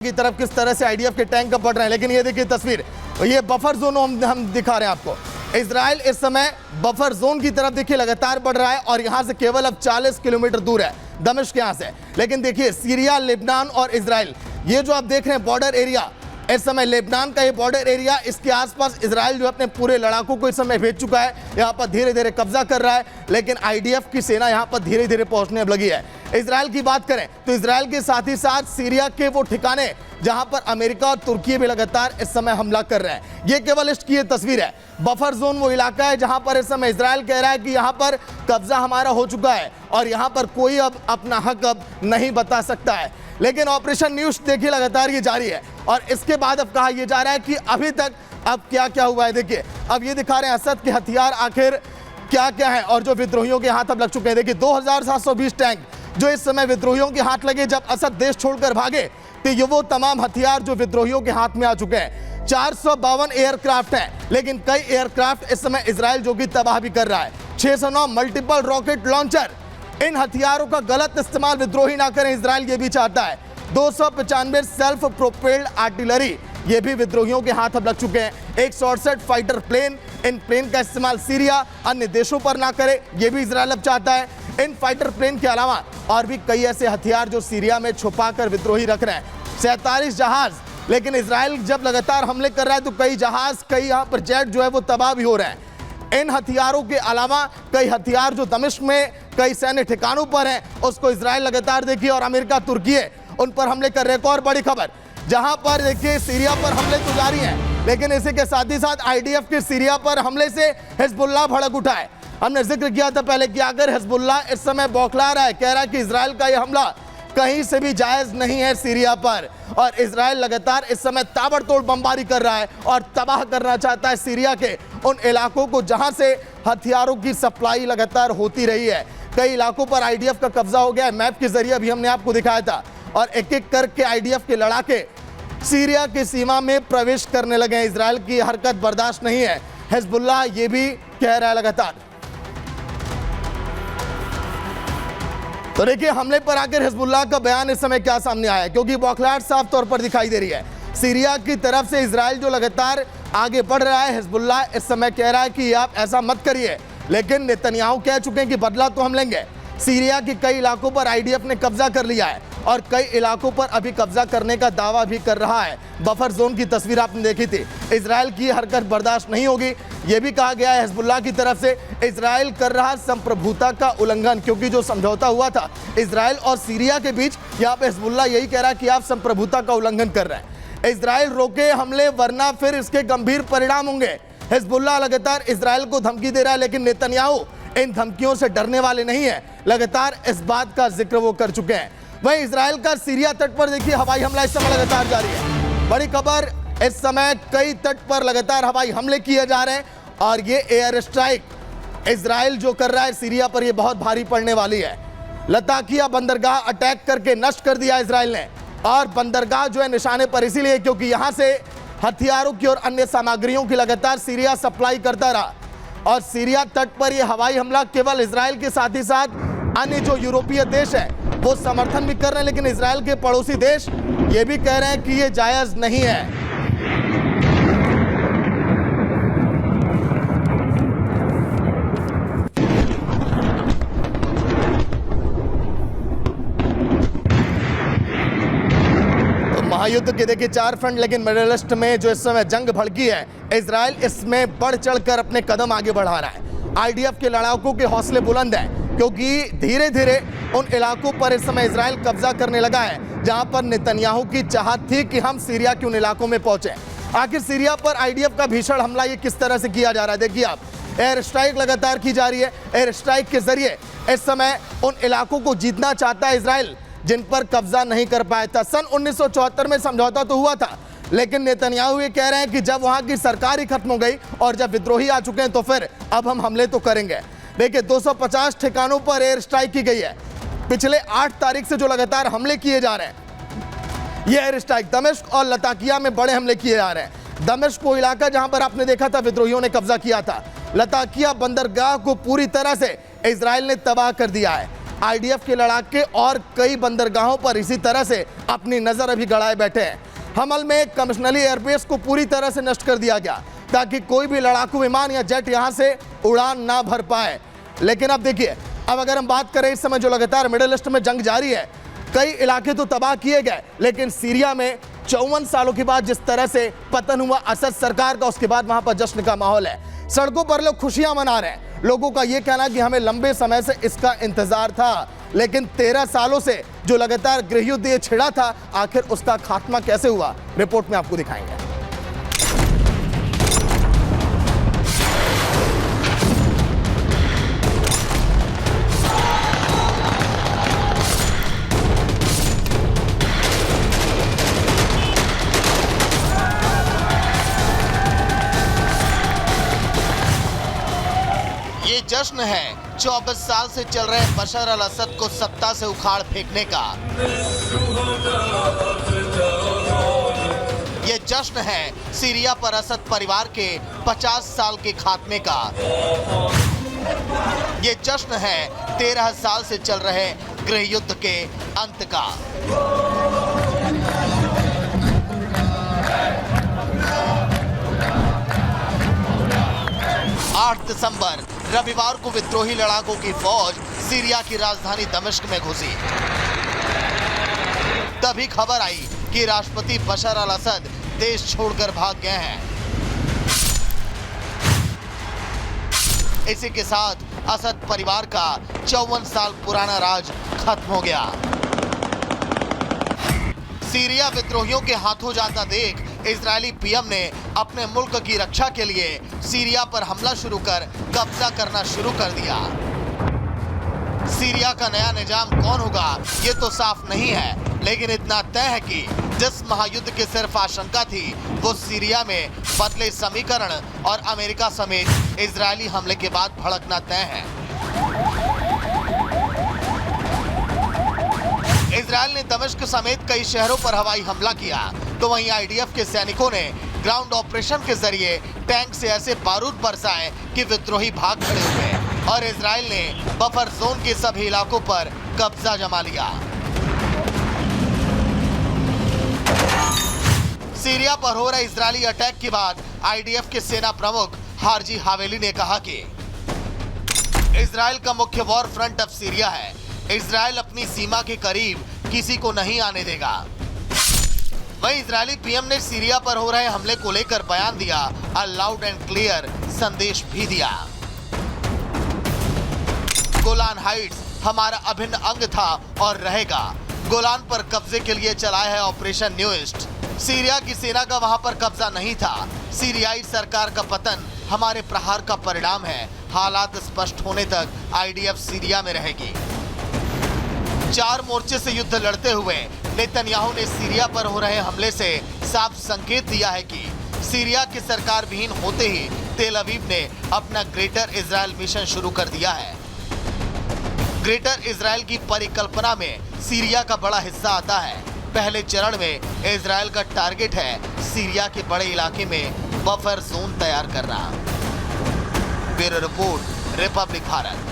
की तरफ किस तरह से आईडीएफ के टैंक बढ़ रहे हैं। लेकिन ये देखिए तस्वीर, ये बफर जोन हम दिखा रहे हैं आपको। इजराइल इस समय बफर जोन की तरफ देखिए लगातार बढ़ रहा है और यहां से केवल अब 40 किलोमीटर दूर है दमिश्क यहां से। लेकिन देखिए सीरिया, लेबनान और इजराइल, ये जो आप देख रहे हैं बॉर्डर एरिया, इस समय लेबनान का ये बॉर्डर एरिया, इसके आसपास इजराइल जो अपने पूरे लड़ाकों को इस समय भेज चुका है, यहाँ पर धीरे धीरे कब्जा कर रहा है। लेकिन आईडीएफ की सेना यहाँ पर धीरे धीरे पहुंचने लगी है। इजराइल की बात करें तो इजराइल के साथ ही साथ सीरिया के वो ठिकाने जहां पर अमेरिका और तुर्की भी लगातार इस समय हमला कर रहे हैं। ये केवल इसकी ये तस्वीर है। बफर जोन वो इलाका है जहां पर इस समय इजराइल कह रहा है कि यहां पर कब्जा हमारा हो चुका है और यहां पर कोई अब अपना हक अब नहीं बता सकता है। लेकिन ऑपरेशन न्यूज़ देखिए लगातार ये जारी है और इसके बाद अब कहा यह जा रहा है कि अभी तक अब क्या क्या हुआ है। देखिए अब ये दिखा रहे हैं असद के हथियार आखिर क्या क्या है और जो विद्रोहियों के हाथ अब लग चुके हैं। देखिए 2720 टैंक जो इस समय विद्रोहियों के हाथ लगे जब असद देश छोड़कर भागे, तो ये वो तमाम हथियार जो विद्रोहियों के हाथ में आ चुके हैं। 452 एयरक्राफ्ट हैं, लेकिन कई एयरक्राफ्ट इस समय इजराइल जो कि तबाह भी कर रहा है। 609 मल्टीपल रॉकेट लॉन्चर, इन हथियारों का गलत इस्तेमाल विद्रोही ना करें, इजराइल ये भी चाहता है। 295 सेल्फ प्रोपेल्ड आर्टिलरी, ये भी विद्रोहियों के हाथ अब लग चुके हैं। 168 फाइटर प्लेन, इन प्लेन का इस्तेमाल सीरिया अन्य देशों पर ना करे, ये भी इजराइल अब चाहता है। इन फाइटर प्लेन के अलावा और भी कई ऐसे हथियार जो सीरिया में छुपाकर विद्रोही रख रहे हैं। 47 जहाज, लेकिन इजराइल जब लगातार हमले कर रहा है तो कई जहाज, कई यहाँ पर जेट जो है वो तबाह भी हो रहे हैं। इन हथियारों के अलावा कई हथियार जो दमिश्क में कई सैन्य ठिकानों पर हैं, उसको इजराइल लगातार देखिए और अमेरिका, तुर्की उन पर हमले कर रहे हैं। एक और बड़ी खबर, जहां पर देखिए सीरिया पर हमले तो जारी हैं, लेकिन इसी के साथ ही साथ आईडीएफ के सीरिया पर हमले से हिजबुल्लाह भड़क उठा है। हमने जिक्र किया था पहले कि अगर हिजबुल्लाह इस समय बौखला रहा है, कह रहा है कि इजराइल का यह हमला कहीं से भी जायज नहीं है सीरिया पर, और इजराइल लगातार इस समय ताबड़तोड़ बमबारी कर रहा है और तबाह करना चाहता है सीरिया के उन इलाकों को जहां से हथियारों की सप्लाई लगातार होती रही है। कई इलाकों पर आईडीएफ का कब्जा हो गया है, मैप के जरिए भी हमने आपको दिखाया था, और एक एक करके आईडीएफ के लड़ाके सीरिया की सीमा में प्रवेश करने लगे हैं। इजराइल की हरकत बर्दाश्त नहीं है, हिजबुल्लाह ये भी कह रहा है लगातार। तो देखिए हमले पर आकर हिजबुल्लाह का बयान इस समय क्या सामने आया है, क्योंकि बौखलाहट साफ तौर पर दिखाई दे रही है। सीरिया की तरफ से इजराइल जो लगातार आगे बढ़ रहा है, हिजबुल्लाह इस समय कह रहा है कि आप ऐसा मत करिए, लेकिन नेतन्याहू कह चुके हैं कि बदला तो हम लेंगे। सीरिया के कई इलाकों पर आईडीएफ ने कब्जा कर लिया है और कई इलाकों पर अभी कब्जा करने का दावा भी कर रहा है। बफर जोन की तस्वीर आपने देखी थी। इजराइल की हरकत बर्दाश्त नहीं होगी, यह भी कहा गया है हिजबुल्लाह की तरफ से। इजराइल कर रहा संप्रभुता का उल्लंघन, क्योंकि जो समझौता हुआ था इजराइल और सीरिया के बीच, यहाँ पे हिजबुल्लाह यही कह रहा है कि आप संप्रभुता का उल्लंघन कर रहे हैं। इजराइल रोके हमले वरना फिर इसके गंभीर परिणाम होंगे। हिजबुल्लाह लगातार इजराइल को धमकी दे रहा है, लेकिन नेतन्याहू इन धमकियों से डरने वाले नहीं है, लगातार इस बात का जिक्र वो कर चुके हैं। वहीं इजराइल का सीरिया तट पर देखिए हवाई हमला इस समय लगातार जारी है। बड़ी खबर, इस समय कई तट पर लगातार हवाई हमले किए जा रहे हैं और ये एयर स्ट्राइक इजराइल जो कर रहा है सीरिया पर, ये बहुत भारी पड़ने वाली है। लताकिया बंदरगाह अटैक करके नष्ट कर दिया इजराइल ने, और बंदरगाह जो है निशाने पर इसीलिए क्योंकि यहां से हथियारों की और अन्य सामग्रियों की लगातार सीरिया सप्लाई करता रहा, और सीरिया तट पर यह हवाई हमला केवल इजराइल के साथ ही साथ अन्य जो यूरोपीय देश है वो समर्थन भी कर रहे हैं, लेकिन इजराइल के पड़ोसी देश ये भी कह रहे हैं कि ये जायज नहीं है। महायुद्ध के देखिए 4 फ्रंट, लेकिन मिडिल ईस्ट में जो इस समय जंग भड़की है, इजराइल इसमें बढ़ चढ़कर अपने कदम आगे बढ़ा रहा है। आईडीएफ के लड़ाकों के हौसले बुलंद हैं, क्योंकि धीरे धीरे उन इलाकों पर इस समय इजराइल कब्जा करने लगा है जहां पर नेतन्याहू की चाहत थी कि हम सीरिया के उन इलाकों में पहुंचे। आखिर सीरिया पर आईडीएफ का भीषण हमला ये किस तरह से किया जा रहा है, देखिए आप, एयर स्ट्राइक लगातार की जा रही है। एयर स्ट्राइक के जरिए इस समय उन इलाकों को जीतना चाहता है इजराइल जिन पर कब्जा नहीं कर पाया था। सन 1974 में समझौता तो हुआ था, लेकिन नेतन्याहू ये कह रहे हैं कि जब वहां की सरकार ही खत्म हो गई और जब विद्रोही आ चुके हैं तो फिर अब हम हमले तो करेंगे। देखिए 250 ठिकानों पर एयर स्ट्राइक की गई है। पिछले 8 तारीख से जो लगातार हमले किए जा रहे हैं, ये एयर स्ट्राइक दमिश्क और लताकिया में बड़े हमले किए जा रहे हैं। दमिश्क वो इलाका जहां पर आपने देखा था विद्रोहियों ने कब्जा किया था। लताकिया बंदरगाह को पूरी तरह से इजराइल ने तबाह कर दिया है। आईडीएफ के लड़ाके और कई बंदरगाहों पर इसी तरह से अपनी नजर अभी गड़ाए बैठे हैं। हमल में कमिश्नरी एयरबेस को पूरी तरह से नष्ट कर दिया गया ताकि कोई भी लड़ाकू विमान या जेट यहां से उड़ान ना भर पाए। लेकिन अब देखिए, अब अगर हम बात करें इस समय जो लगातार मिडिल ईस्ट में जंग जारी है, कई इलाके तो तबाह किए गए, लेकिन सीरिया में 54 सालों के बाद जिस तरह से पतन हुआ असद सरकार का, उसके बाद वहां पर जश्न का माहौल है। सड़कों पर लोग खुशियां मना रहे हैं। लोगों का यह कहना कि हमें लंबे समय से इसका इंतजार था, लेकिन 13 सालों से जो लगातार गृहयुद्ध ये छिड़ा था, आखिर उसका खात्मा कैसे हुआ, रिपोर्ट में आपको दिखाएंगे। ये जश्न है 24 साल से चल रहे बशर अल असद को सत्ता से उखाड़ फेंकने का। ये जश्न है सीरिया पर असद परिवार के 50 साल के खात्मे का। ये जश्न है 13 साल से चल रहे गृहयुद्ध के अंत का। 8 दिसंबर रविवार को विद्रोही लड़ाकों की फौज सीरिया की राजधानी दमिश्क में घुसी। तभी खबर आई कि राष्ट्रपति बशर अल असद देश छोड़कर भाग गए हैं। इसी के साथ असद परिवार का 54 साल पुराना राज खत्म हो गया। सीरिया विद्रोहियों के हाथों जाता देख इजरायली पीएम ने अपने मुल्क की रक्षा के लिए सीरिया पर हमला शुरू कर कब्जा करना शुरू कर दिया। सीरिया का नया निजाम कौन होगा ये तो साफ नहीं है, लेकिन इतना तय है कि जिस महायुद्ध की सिर्फ आशंका थी वो सीरिया में बदले समीकरण और अमेरिका समेत इजरायली हमले के बाद भड़कना तय है। इजरायल ने दमिश्क समेत कई शहरों पर हवाई हमला किया, तो वहीं आईडीएफ के सैनिकों ने ग्राउंड ऑपरेशन के जरिए टैंक से ऐसे बारूद बरसाए कि विद्रोही भाग खड़े हुए और इजरायल ने बफर जोन के सभी इलाकों पर कब्जा जमा लिया। सीरिया पर हो रहे इजरायली अटैक के बाद आईडीएफ के सेना प्रमुख हारजी हावेली ने कहा कि इजरायल का मुख्य वॉर फ्रंट अब सीरिया है। इजरायल अपनी सीमा के करीब किसी को नहीं आने देगा। वहीं इजरायली पीएम ने सीरिया पर हो रहे हमले को लेकर बयान दिया और लाउड एंड क्लियर संदेश भी दिया। गोलान हाइट्स हमारा अभिन्न अंग था और रहेगा। गोलान पर कब्जे के लिए चलाया है ऑपरेशन न्यू ईस्ट। सीरिया की सेना का वहां पर कब्जा नहीं था। सीरियाई सरकार का पतन हमारे प्रहार का परिणाम है। हालात स्पष्ट होने तक आईडीएफ सीरिया में रहेगी। 4 मोर्चे से युद्ध लड़ते हुए नेतन्याहू ने सीरिया पर हो रहे हमले से साफ संकेत दिया है कि सीरिया की सरकार विहीन होते ही तेल अवीव ने अपना ग्रेटर इजरायल मिशन शुरू कर दिया है। ग्रेटर इजरायल की परिकल्पना में सीरिया का बड़ा हिस्सा आता है। पहले चरण में इजरायल का टारगेट है सीरिया के बड़े इलाके में बफर जोन तैयार करना। Bureau report, Republic Bharat.